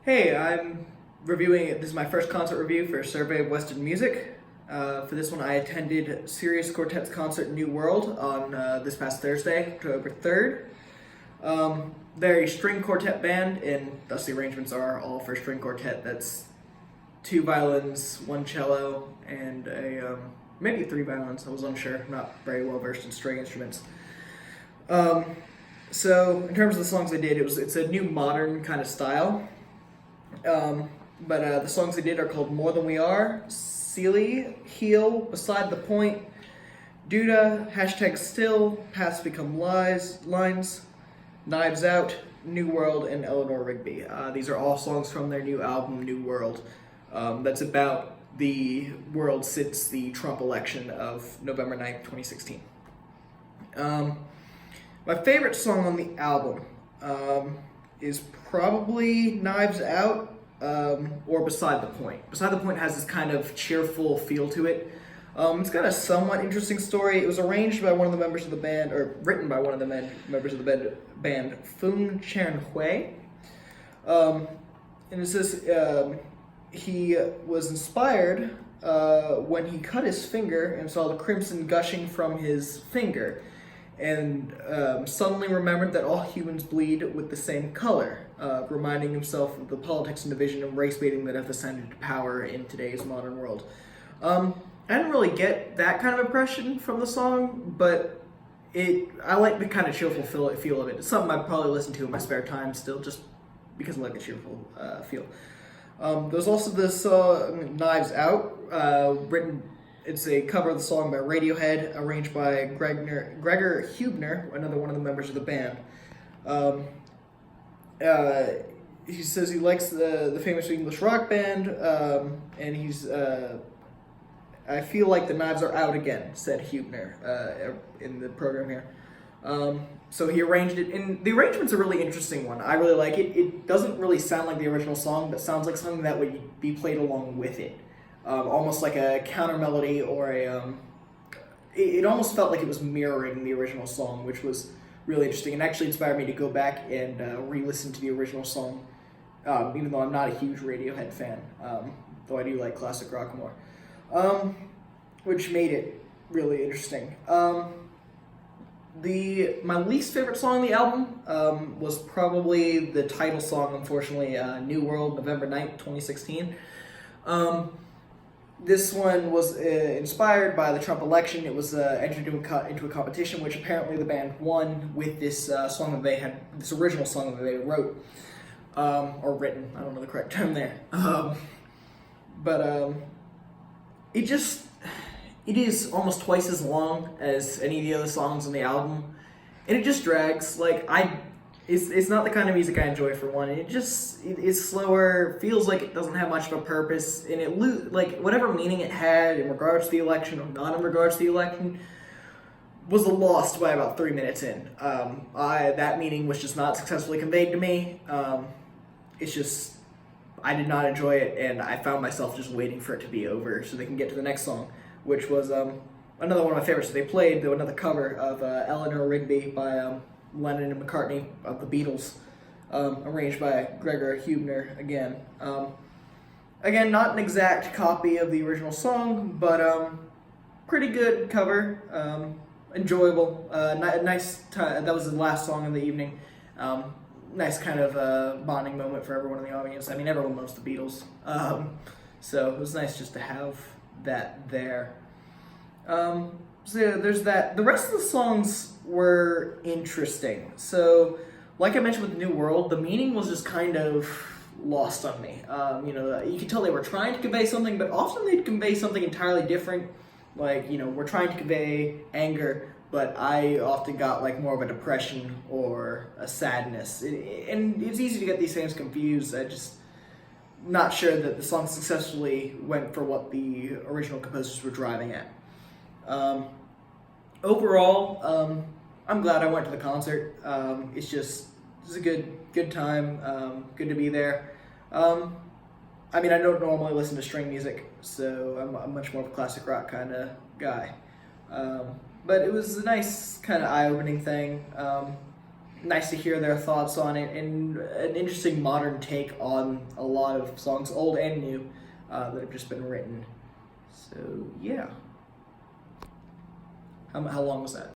Hey, I'm reviewing. This is my first concert review for Survey of Western Music. For this one, I attended Sirius Quartet's concert New World on this past Thursday, October 3rd. They're a string quartet band, and thus the arrangements are all for string quartet. That's two violins, one cello, and maybe three violins. I was unsure. I'm not very well versed in string instruments. Um, so in terms of the songs they did, it's a new modern kind of style. But the songs they did are called More Than We Are, Sealy, Heal, Beside the Point, Duda, Hashtag Still, Paths Become Lies, Lines, Knives Out, New World, and Eleanor Rigby. These are all songs from their new album, New World. That's about the world since the Trump election of November 9th, 2016. My favorite song on the album is probably Knives Out or Beside the Point. Beside the Point has this kind of cheerful feel to it. It's got a somewhat interesting story. It was arranged by one of the members of the band, or written by one of the members of the band, Fung Chen Hui. And it says he was inspired when he cut his finger and saw the crimson gushing from his finger, and suddenly remembered that all humans bleed with the same color, reminding himself of the politics and division and race baiting that have ascended to power in today's modern world. I didn't really get that kind of impression from the song, but I like the kind of cheerful feel of it. It's something I'd probably listen to in my spare time still, just because I like the cheerful feel. There's also this Knives Out, written. It's a cover of the song by Radiohead, arranged by Gregor Hubner, another one of the members of the band. He says he likes the famous English rock band, and he's. I feel like the knives are out again, said Hubner in the program here. So he arranged it, and the arrangement's a really interesting one. I really like it. It doesn't really sound like the original song, but sounds like something that would be played along with it. Almost like a counter melody or it almost felt like it was mirroring the original song, which was really interesting and actually inspired me to go back and re-listen to the original song, even though I'm not a huge Radiohead fan, though I do like classic rock more, which made it really interesting. My least favorite song on the album was probably the title song, unfortunately, New World, November 9th, 2016. This one was inspired by the Trump election. It was entered into a competition, which apparently the band won with this song that they had, this original song that they wrote, or written. I don't know the correct term there. But it is almost twice as long as any of the other songs on the album, and it just drags. It's not the kind of music I enjoy, for one. It's slower, feels like it doesn't have much of a purpose, and whatever meaning it had in regards to the election or not in regards to the election was lost by about 3 minutes in. That meaning was just not successfully conveyed to me. I did not enjoy it, and I found myself just waiting for it to be over so they can get to the next song, which was another one of my favorites. So they played another cover of Eleanor Rigby by Lennon and McCartney of the Beatles, arranged by Gregor Hubner again. Again, not an exact copy of the original song, but pretty good cover, enjoyable, nice time. That was the last song of the evening. Nice kind of bonding moment for everyone in the audience. I mean, everyone loves the Beatles, so it was nice just to have that there. So yeah, there's that. The rest of the songs were interesting. So, like I mentioned with the New World, the meaning was just kind of lost on me. You could tell they were trying to convey something, but often they'd convey something entirely different. We're trying to convey anger, but I often got more of a depression or a sadness. And it's easy to get these things confused. I just not sure that the song successfully went for what the original composers were driving at. Overall, I'm glad I went to the concert. It's a good time. Good to be there. I don't normally listen to string music, so I'm much more of a classic rock kind of guy. But it was a nice kind of eye-opening thing. nice to hear their thoughts on it, and an interesting modern take on a lot of songs, old and new, that have just been written. So yeah. How long was that?